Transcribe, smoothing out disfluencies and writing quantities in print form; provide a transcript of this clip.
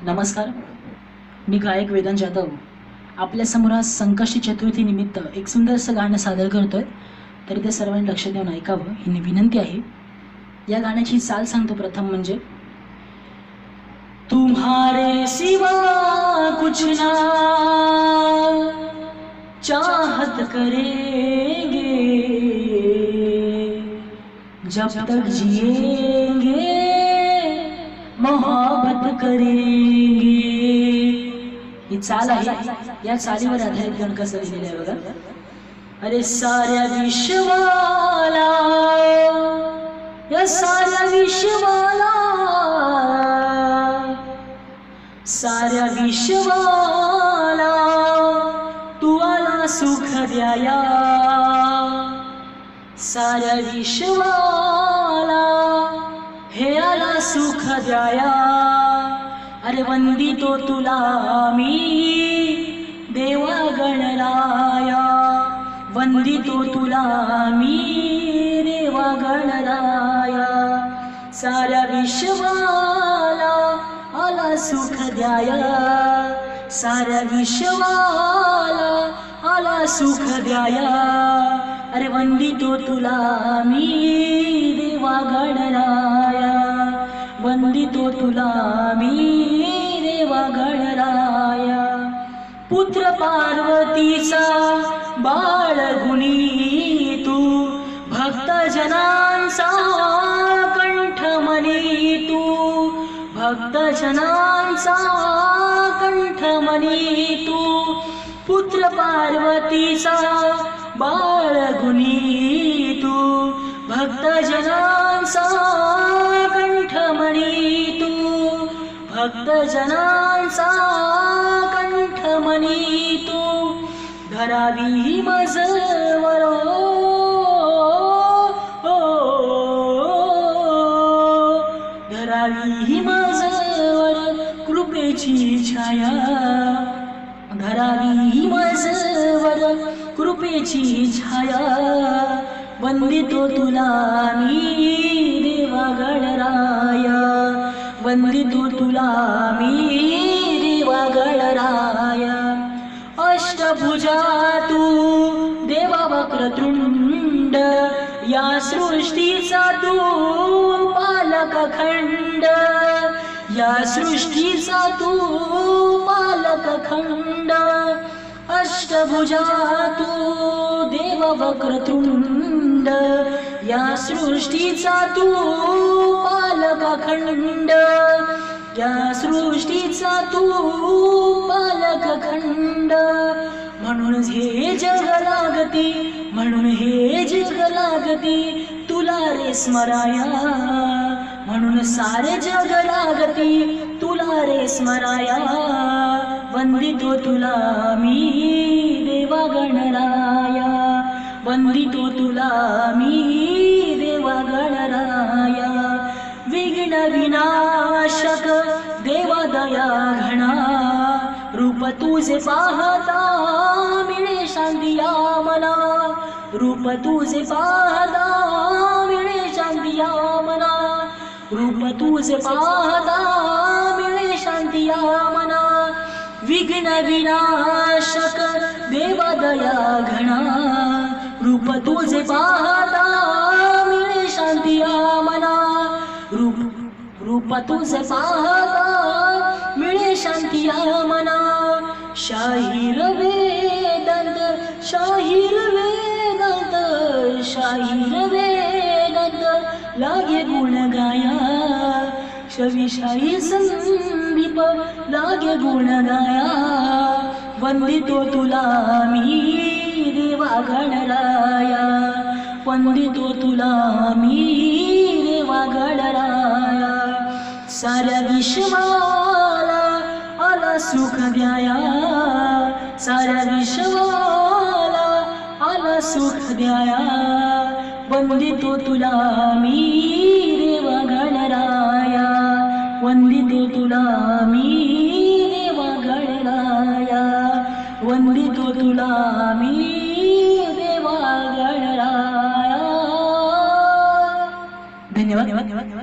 नमस्कार, मी गायक वेदांत जाधव आपल्यासमोर आज संकष्टी चतुर्थी निमित्त एक सुंदरसं गाणं सादर करतोय. तरी ते सर्वांनी लक्ष देऊन ऐकावं ही विनंती आहे. या गाण्याची चाल सांगतो. प्रथम म्हणजे तुम्हारे सिवा कुछ ना चाहत करेंगे, जब तक जिएंगे मोहब्बत करेंगे. ही चाल आहे. या चालीवर आधारित गाणं कसं लिहिलेलं आहे बघा. अरे साऱ्या विश्वाला, या साऱ्या विश्वाला, साऱ्या विश्वाला तू आला सुख द्याया, साऱ्या विश्वाला हे आला सुख द्याया. अरे वंदितो तुला मी देवा गणराया, वंदितो तुला मी देवा गणराया. साऱ्या विश्वाला आला सुख द्याया, साऱ्या विश्वाला आला सुख द्याया. अरे वंदितो तुला मी देवा गणराया, वंदितो तुला मी देवा गणराया. पुत्र पार्वतीचा बाळ गुणी तू, भक्त जनांचा कंठमणी तू, भक्त जनांचा कंठमणी तू. पुत्र पार्वतीचा बाळ गुणी तू, भक्त जनांचा कंठमणी तू, भक्त जनांचा कंठमणी तू. धरावी मजवर धरावी मजवर कृपेची छाया, धरावी मजवर कृपेची छाया. वंदितो तुला मी देवा गणराया, वंदितो तुला मी देवा गणराया. अष्टभुजा तू देवा वक्रतुंड, या सृष्टीचा तू पालक खंड, या सृष्टीचा तू पालक खंड. अष्टभुजा तू देव वक्रतुंड, या सृष्टीचा तू पालक खंड, या सृष्टीचा तू पालक खंड. म्हणून हे जग लागती, म्हणून हे जग लागती तुला रे स्मराया, म्हणून सारे जग लागती तुला रे स्मराया. वंदितो तुला मी देवा गणराया, वंदितो तुला मी देवा गणराया. विघ्न विनाशक देवा दया घना, रूप तुझे पाहता मिळे शांतिया मना, रूप तुझे पाहता मिळे शांतिया मना, रूप तुझे पाहता मिळे शांतिया मना. विघ्न विनाशक देवा दया घना, रूप तुझे पाहता मिळे शांतिया मना, रूप तुझे पाहता मिळे शांतिया मना. शाहीर वेदांत, शाहीर वेदांत, शाहीर वेदांत लागे गुण गाया, शविशाही संदीप लागे गुण गाया. वंदितो तुला मी देवा गणराया, वंदितो तुला मी देवा गणराया. साऱ्या विश्वाला आला सुख द्याया, साऱ्या विश्वाला आला सुख द्याया. वंदितो तुला मी देवा गणराया, वंदितो तुला मी देवा गणराया, वंदितो तुला मी देवा गणराया. धन्यवाद.